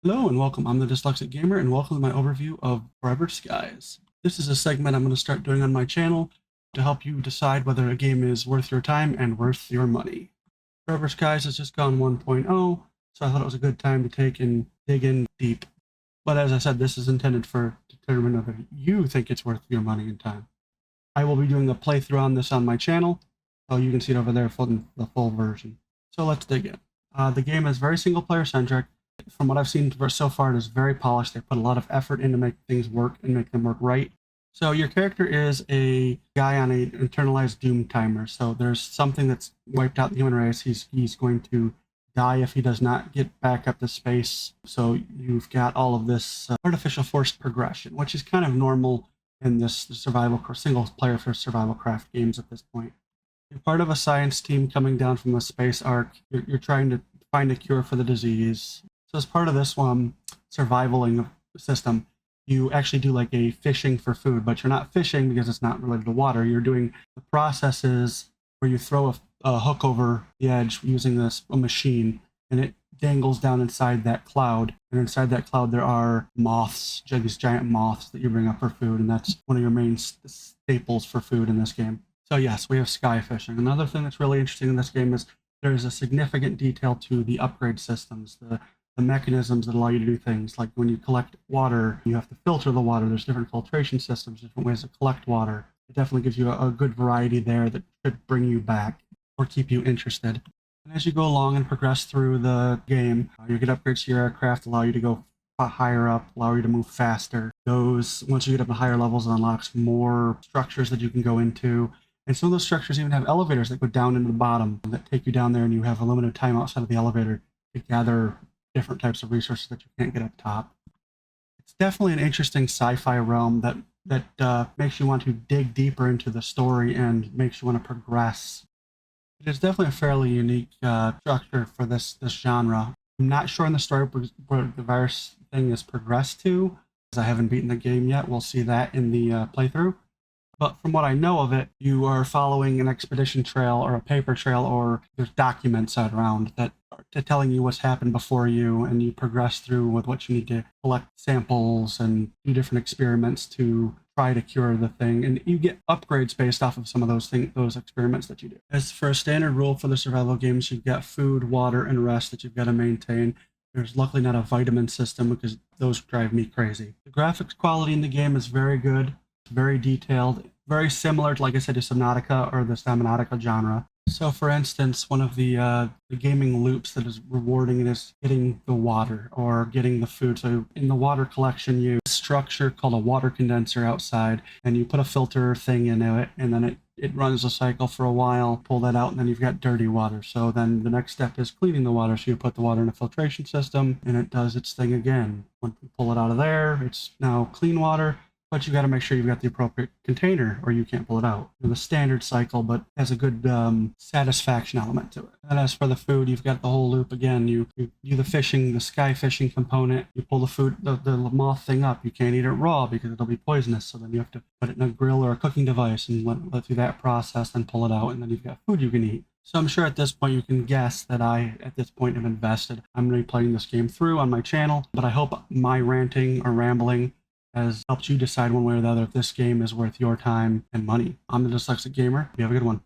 Hello and welcome. I'm the Dyslexic Gamer and welcome to my overview of Forever Skies. This is a segment I'm going to start doing on my channel to help you decide whether a game is worth your time and worth your money. Forever Skies has just gone 1.0, so I thought it was a good time to take and dig in deep. But as I said, this is intended to determine whether you think it's worth your money and time. I will be doing a playthrough on this on my channel, so you can see it over there for the full version. So let's dig in. The game is very single-player centric. From what I've seen so far, it is very polished. They put a lot of effort into making things work and make them work right. So your character is a guy on an internalized doom timer. So there's something that's wiped out the human race. He's going to die if he does not get back up to space. So you've got all of this artificial forced progression, which is kind of normal in this single-player for survival craft games at this point. You're part of a science team coming down from a space ark. You're trying to find a cure for the disease. So as part of this survivaling system, you actually do like a fishing for food, but you're not fishing because it's not related to water. You're doing the processes where you throw a hook over the edge using a machine, and it dangles down inside that cloud. And inside that cloud, there are moths, these giant moths that you bring up for food, and that's one of your main staples for food in this game. So yes, we have sky fishing. Another thing that's really interesting in this game is there's a significant detail to the upgrade systems, the mechanisms that allow you to do things. Like when you collect water, you have to filter the water. There's different filtration systems, different ways to collect water. It definitely gives you a good variety there that should bring you back or keep you interested. And as you go along and progress through the game, you get upgrades to your aircraft, allow you to go higher up, allow you to move faster. Once you get up to higher levels, it unlocks more structures that you can go into. And some of those structures even have elevators that go down into the bottom that take you down there, and you have a limited time outside of the elevator to gather different types of resources that you can't get up top. It's definitely an interesting sci-fi realm that makes you want to dig deeper into the story and makes you want to progress. It is definitely a fairly unique structure for this genre. I'm not sure in the story where the virus thing is progressed to, because I haven't beaten the game yet. We'll see that in the playthrough. But from what I know of it, you are following an expedition trail or a paper trail, or there's documents around that are telling you what's happened before you, and you progress through with what you need to collect samples and do different experiments to try to cure the thing. And you get upgrades based off of some of those experiments that you do. As for a standard rule for the survival games, you've got food, water, and rest that you've got to maintain. There's luckily not a vitamin system because those drive me crazy. The graphics quality in the game is very good. Very detailed, very similar to, like I said, to Subnautica or the Subnautica genre. So, for instance, one of the gaming loops that is rewarding it is getting the water or getting the food. So, in the water collection, you structure called a water condenser outside, and you put a filter thing into it, and then it runs a cycle for a while, pull that out, and then you've got dirty water. So then the next step is cleaning the water. So you put the water in a filtration system, and it does its thing again. When you pull it out of there, it's now clean water. But you got to make sure you've got the appropriate container or you can't pull it out. The standard cycle, but has a good satisfaction element to it. And as for the food, you've got the whole loop again. You do the fishing, the sky fishing component. You pull the food, the moth thing up. You can't eat it raw because it'll be poisonous. So then you have to put it in a grill or a cooking device and let through that process, then pull it out, and then you've got food you can eat. So I'm sure at this point you can guess that I, at this point, have invested. I'm going to be playing this game through on my channel, but I hope my ranting or rambling has helped you decide one way or the other if this game is worth your time and money. I'm the Dyslexic Gamer. You have a good one.